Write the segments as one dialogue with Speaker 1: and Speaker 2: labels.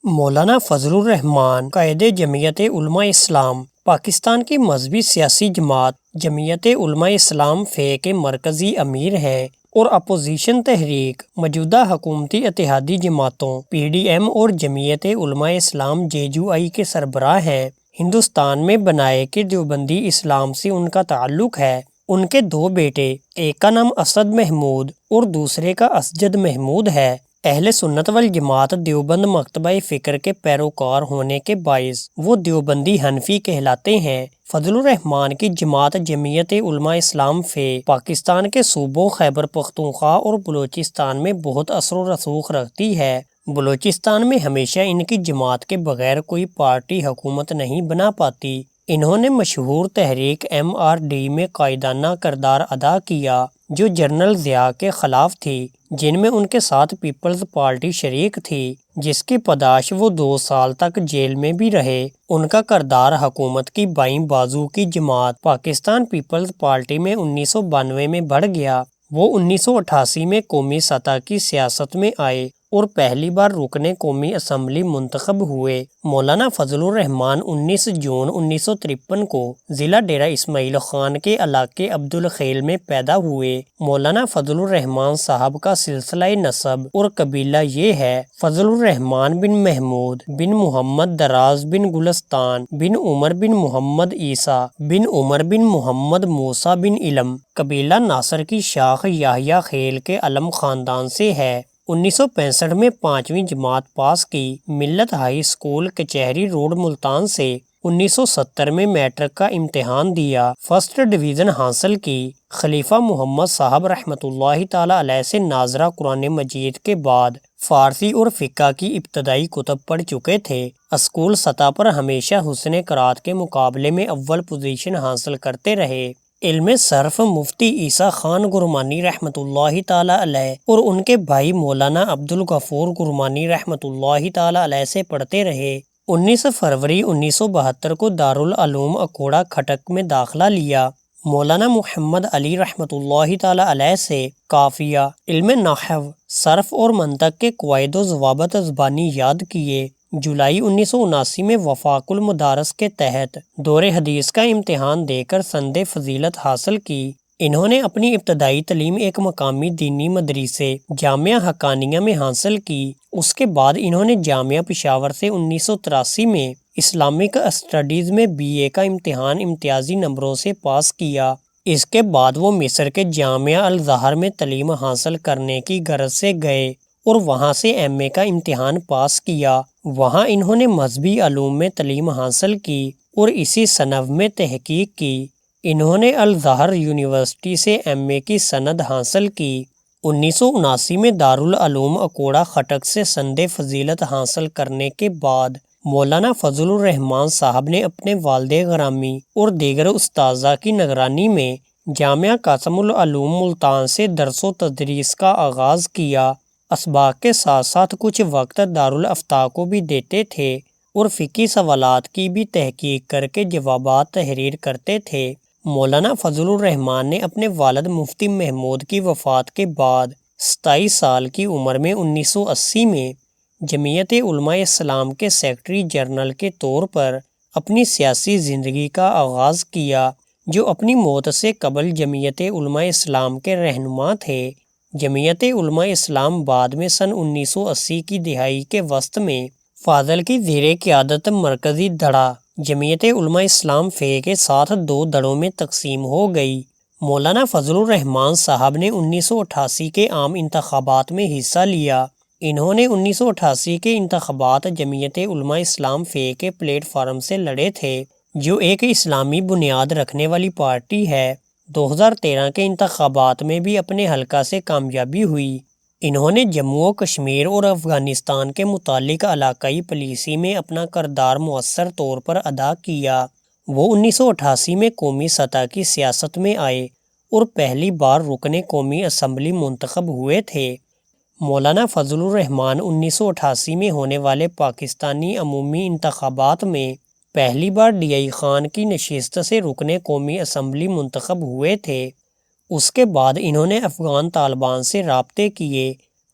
Speaker 1: مولانا فضل الرحمان قائد جمعیت علماء اسلام پاکستان کی مذہبی سیاسی جماعت جمعیت علماء اسلام فے کے مرکزی امیر ہیں اور اپوزیشن تحریک موجودہ حکومتی اتحادی جماعتوں پی ڈی ایم اور جمعیت علماء اسلام جے یو آئی کے سربراہ ہیں۔ ہندوستان میں بنائے کے دیوبندی اسلام سے ان کا تعلق ہے۔ ان کے دو بیٹے، ایک کا نام اسد محمود اور دوسرے کا اسجد محمود ہے۔ اہل سنت والجماعت دیوبند مکتبہ فکر کے پیروکار ہونے کے باعث وہ دیوبندی حنفی کہلاتے ہیں۔ فضل الرحمان کی جماعت جمعیت علماء اسلام فے پاکستان کے صوبوں خیبر پختونخوا اور بلوچستان میں بہت اثر و رسوخ رکھتی ہے۔ بلوچستان میں ہمیشہ ان کی جماعت کے بغیر کوئی پارٹی حکومت نہیں بنا پاتی۔ انہوں نے مشہور تحریک ایم آر ڈی میں قائدانہ کردار ادا کیا جو جنرل ضیاء کے خلاف تھی، جن میں ان کے ساتھ پیپلز پارٹی شریک تھی، جس کی پاداش وہ 2 سال تک جیل میں بھی رہے۔ ان کا کردار حکومت کی بائیں بازو کی جماعت پاکستان پیپلز پارٹی میں 1992 میں بڑھ گیا۔ وہ 1988 میں قومی سطح کی سیاست میں آئے اور پہلی بار رکن قومی اسمبلی منتخب ہوئے۔ مولانا فضل الرحمان 19 جون 1953 کو ضلع ڈیرہ اسماعیل خان کے علاقے عبدالخیل میں پیدا ہوئے۔ مولانا فضل الرحمان صاحب کا سلسلہ نسب اور قبیلہ یہ ہے: فضل الرحمان بن محمود بن محمد دراز بن گلستان بن عمر بن محمد عیسیٰ بن عمر بن محمد موسیٰ بن علم۔ قبیلہ ناصر کی شاخ یحییٰ خیل کے علم خاندان سے ہے۔ 1965 میں 5ویں جماعت پاس کی۔ ملت ہائی سکول کچہری روڈ ملتان سے 1970 میں میٹرک کا امتحان دیا، فرسٹ ڈویژن حاصل کی۔ خلیفہ محمد صاحب رحمۃ اللہ تعالی علیہ سے ناظرہ قرآن مجید کے بعد فارسی اور فقہ کی ابتدائی کتب پڑھ چکے تھے۔ اسکول سطح پر ہمیشہ حسن قرات کے مقابلے میں اول پوزیشن حاصل کرتے رہے۔ علم صرف مفتی عیسیٰ خان گرمانی رحمۃ اللہ تعالی علیہ اور ان کے بھائی مولانا عبدالغفور گرمانی رحمۃ اللہ تعالی علیہ سے پڑھتے رہے۔ 19 فروری 1972 کو دارالعلوم اکوڑہ کھٹک میں داخلہ لیا۔ مولانا محمد علی رحمۃ اللہ تعالی علیہ سے قافیہ، علم نحو، صرف اور منطق کے قواعد و ضوابط زبانی یاد کیے۔ جولائی 1979 میں وفاق المدارس کے تحت دور حدیث کا امتحان دے کر سند فضیلت حاصل کی۔ انہوں نے اپنی ابتدائی تعلیم ایک مقامی دینی مدرسے جامعہ حقانیہ میں حاصل کی۔ اس کے بعد انہوں نے جامعہ پشاور سے 1983 میں اسلامک اسٹڈیز میں BA کا امتحان امتیازی نمبروں سے پاس کیا۔ اس کے بعد وہ مصر کے جامعہ الازہر میں تعلیم حاصل کرنے کی غرض سے گئے اور وہاں سے MA کا امتحان پاس کیا۔ وہاں انہوں نے مذہبی علوم میں تعلیم حاصل کی اور اسی صنف میں تحقیق کی۔ انہوں نے الازہر یونیورسٹی سے MA کی سند حاصل کی۔ 1979 میں دارالعلوم اکوڑہ خٹک سے سند فضیلت حاصل کرنے کے بعد مولانا فضل الرحمان صاحب نے اپنے والد گرامی اور دیگر اساتذہ کی نگرانی میں جامعہ قاسم العلوم ملتان سے درس و تدریس کا آغاز کیا۔ اسباق کے ساتھ ساتھ کچھ وقت دارالافتاء کو بھی دیتے تھے اور فقہی سوالات کی بھی تحقیق کر کے جوابات تحریر کرتے تھے۔ مولانا فضل الرحمان نے اپنے والد مفتی محمود کی وفات کے بعد 27 سال کی عمر میں 1980 میں جمعیت علماء اسلام کے سیکرٹری جنرل کے طور پر اپنی سیاسی زندگی کا آغاز کیا، جو اپنی موت سے قبل جمعیت علماء اسلام کے رہنما تھے۔ جمعیت علماء اسلام بعد میں سن 1980 کی دہائی کے وسط میں فاضل کی زیر قیادت مرکزی دھڑا جمعیت علماء اسلام فے کے ساتھ 2 دھڑوں میں تقسیم ہو گئی۔ مولانا فضل الرحمان صاحب نے 1988 کے عام انتخابات میں حصہ لیا۔ انہوں نے 1988 کے انتخابات جمعیت علماء اسلام فے کے پلیٹ فارم سے لڑے تھے، جو ایک اسلامی بنیاد رکھنے والی پارٹی ہے۔ 2013 کے انتخابات میں بھی اپنے حلقہ سے کامیابی ہوئی۔ انہوں نے جموں و کشمیر اور افغانستان کے متعلق علاقائی پالیسی میں اپنا کردار مؤثر طور پر ادا کیا۔ وہ 1988 میں قومی سطح کی سیاست میں آئے اور پہلی بار رکن قومی اسمبلی منتخب ہوئے تھے۔ مولانا فضل الرحمان 1988 میں ہونے والے پاکستانی عمومی انتخابات میں پہلی بار DI خان کی نشست سے رکن قومی اسمبلی منتخب ہوئے تھے۔ اس کے بعد انہوں نے افغان طالبان سے رابطے کیے۔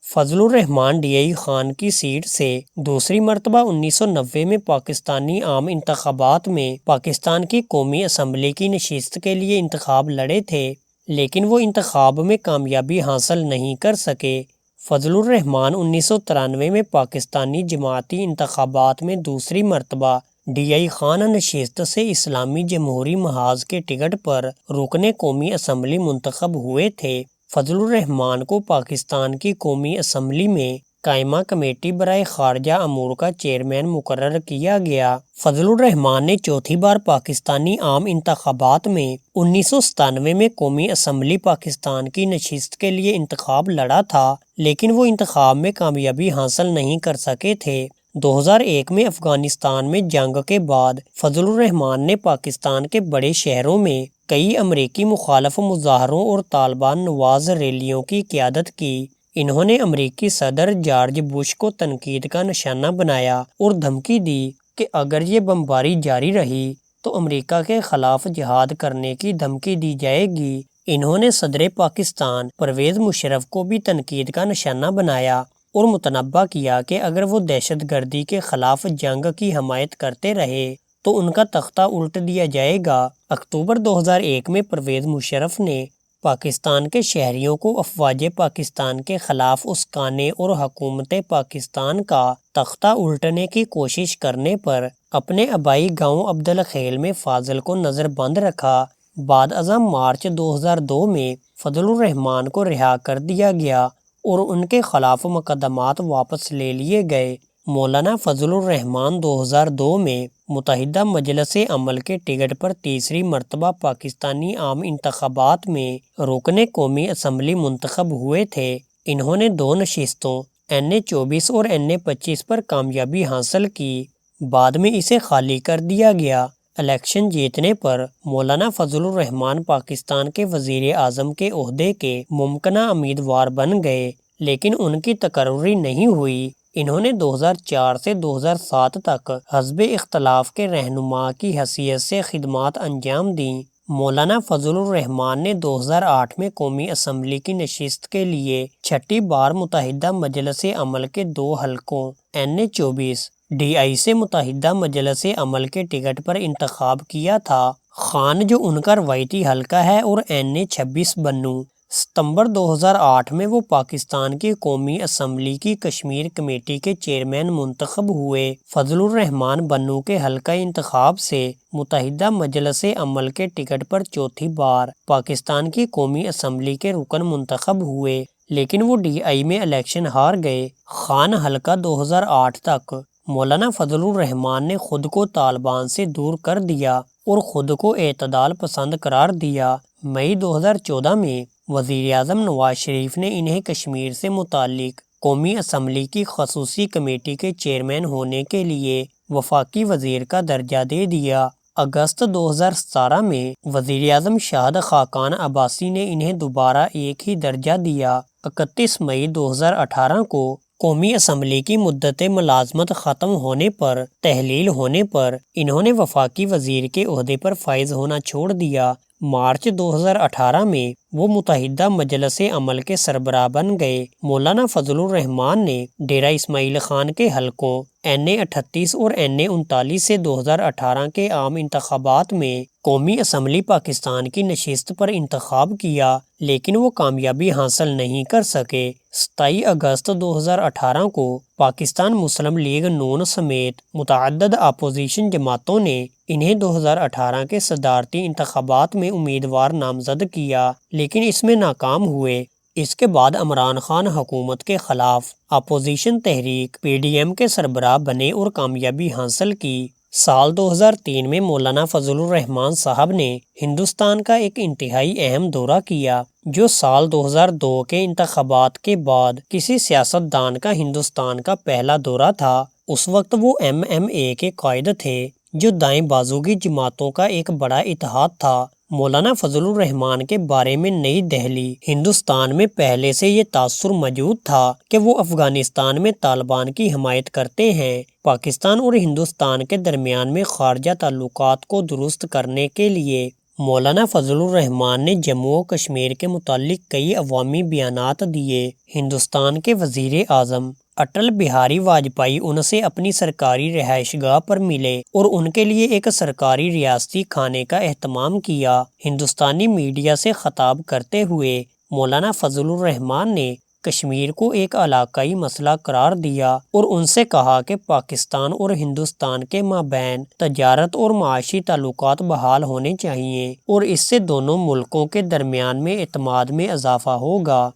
Speaker 1: فضل الرحمان ڈی آئی خان کی سیٹ سے دوسری مرتبہ 1990 میں پاکستانی عام انتخابات میں پاکستان کی قومی اسمبلی کی نشست کے لیے انتخاب لڑے تھے، لیکن وہ انتخاب میں کامیابی حاصل نہیں کر سکے۔ فضل الرحمان 1993 میں پاکستانی جماعتی انتخابات میں دوسری مرتبہ ڈی آئی خان نشست سے اسلامی جمہوری محاذ کے ٹکٹ پر رکن قومی اسمبلی منتخب ہوئے تھے۔ فضل الرحمان کو پاکستان کی قومی اسمبلی میں قائمہ کمیٹی برائے خارجہ امور کا چیئرمین مقرر کیا گیا۔ فضل الرحمان نے چوتھی بار پاکستانی عام انتخابات میں 1997 میں قومی اسمبلی پاکستان کی نشست کے لیے انتخاب لڑا تھا، لیکن وہ انتخاب میں کامیابی حاصل نہیں کر سکے تھے۔ 2001 میں افغانستان میں جنگ کے بعد فضل الرحمان نے پاکستان کے بڑے شہروں میں کئی امریکی مخالف مظاہروں اور طالبان نواز ریلیوں کی قیادت کی۔ انہوں نے امریکی صدر جارج بش کو تنقید کا نشانہ بنایا اور دھمکی دی کہ اگر یہ بمباری جاری رہی تو امریکہ کے خلاف جہاد کرنے کی دھمکی دی جائے گی۔ انہوں نے صدر پاکستان پرویز مشرف کو بھی تنقید کا نشانہ بنایا اور متنبہ کیا کہ اگر وہ دہشت گردی کے خلاف جنگ کی حمایت کرتے رہے تو ان کا تختہ الٹ دیا جائے گا۔ اکتوبر 2001 میں پرویز مشرف نے پاکستان کے شہریوں کو افواج پاکستان کے خلاف اسکانے اور حکومت پاکستان کا تختہ الٹنے کی کوشش کرنے پر اپنے آبائی گاؤں عبدالخیل میں فاضل کو نظر بند رکھا۔ بعد ازاں مارچ 2002 میں فضل الرحمان کو رہا کر دیا گیا اور ان کے خلاف مقدمات واپس لے لیے گئے۔ مولانا فضل الرحمان 2002 میں متحدہ مجلس عمل کے ٹکٹ پر تیسری مرتبہ پاکستانی عام انتخابات میں رکن قومی اسمبلی منتخب ہوئے تھے۔ انہوں نے 2 نشستوں NA-24 اور NA-25 پر کامیابی حاصل کی، بعد میں اسے خالی کر دیا گیا۔ الیکشن جیتنے پر مولانا فضل الرحمان پاکستان کے وزیر اعظم کے عہدے کے ممکنہ امیدوار بن گئے، لیکن ان کی تقرری نہیں ہوئی۔ انہوں نے 2004 سے 2007 تک حزب اختلاف کے رہنما کی حیثیت سے خدمات انجام دیں۔ مولانا فضل الرحمان نے 2008 میں قومی اسمبلی کی نشست کے لیے چھٹی بار متحدہ مجلس عمل کے 2 حلقوں NA-24 DI سے متحدہ مجلس عمل کے ٹکٹ پر انتخاب کیا تھا۔ خان جو ان کا روایتی حلقہ ہے اور NA-26 بنو۔ ستمبر 2008 میں وہ پاکستان کی قومی اسمبلی کی کشمیر کمیٹی کے چیئرمین منتخب ہوئے۔ فضل الرحمان بنو کے حلقہ انتخاب سے متحدہ مجلس عمل کے ٹکٹ پر چوتھی بار پاکستان کی قومی اسمبلی کے رکن منتخب ہوئے، لیکن وہ DI میں الیکشن ہار گئے۔ خان حلقہ 2008 تک مولانا فضل الرحمان نے خود کو طالبان سے دور کر دیا اور خود کو اعتدال پسند قرار دیا۔ مئی 2014 میں وزیر اعظم نواز شریف نے انہیں کشمیر سے متعلق قومی اسمبلی کی خصوصی کمیٹی کے چیئرمین ہونے کے لیے وفاقی وزیر کا درجہ دے دیا۔ اگست 2017 میں وزیر اعظم شاہد خاقان عباسی نے انہیں دوبارہ ایک ہی درجہ دیا۔ 31 مئی 2018 کو قومی اسمبلی کی مدت ملازمت ختم ہونے پر تحلیل ہونے پر انہوں نے وفاقی وزیر کے عہدے پر فائز ہونا چھوڑ دیا۔ مارچ 2018 میں وہ متحدہ مجلس عمل کے سربراہ بن گئے۔ مولانا فضل الرحمان نے ڈیرہ اسماعیل خان کے حلقوں NA-38 اور NA-39 سے 2018 کے عام انتخابات میں قومی اسمبلی پاکستان کی نشست پر انتخاب کیا، لیکن وہ کامیابی حاصل نہیں کر سکے۔ 27 اگست 2018 کو پاکستان مسلم لیگ نون سمیت متعدد اپوزیشن جماعتوں نے انہیں 2018 کے صدارتی انتخابات میں امیدوار نامزد کیا، لیکن اس میں ناکام ہوئے۔ اس کے بعد عمران خان حکومت کے خلاف اپوزیشن تحریک PDM کے سربراہ بنے اور کامیابی حاصل کی۔ سال 2003 میں مولانا فضل الرحمان صاحب نے ہندوستان کا ایک انتہائی اہم دورہ کیا، جو سال 2002 کے انتخابات کے بعد کسی سیاستدان کا ہندوستان کا پہلا دورہ تھا۔ اس وقت وہ MMA کے قائد تھے، جو دائیں بازو کی جماعتوں کا ایک بڑا اتحاد تھا۔ مولانا فضل الرحمان کے بارے میں نئی دہلی، ہندوستان میں پہلے سے یہ تاثر موجود تھا کہ وہ افغانستان میں طالبان کی حمایت کرتے ہیں۔ پاکستان اور ہندوستان کے درمیان میں خارجہ تعلقات کو درست کرنے کے لیے مولانا فضل الرحمان نے جموں و کشمیر کے متعلق کئی عوامی بیانات دیے۔ ہندوستان کے وزیر اعظم اٹل بہاری واجپئی ان سے اپنی سرکاری رہائش گاہ پر ملے اور ان کے لیے ایک سرکاری ریاستی کھانے کا اہتمام کیا۔ ہندوستانی میڈیا سے خطاب کرتے ہوئے مولانا فضل الرحمان نے کشمیر کو ایک علاقائی مسئلہ قرار دیا اور ان سے کہا کہ پاکستان اور ہندوستان کے مابین تجارت اور معاشی تعلقات بحال ہونے چاہیے اور اس سے دونوں ملکوں کے درمیان میں اعتماد میں اضافہ ہوگا۔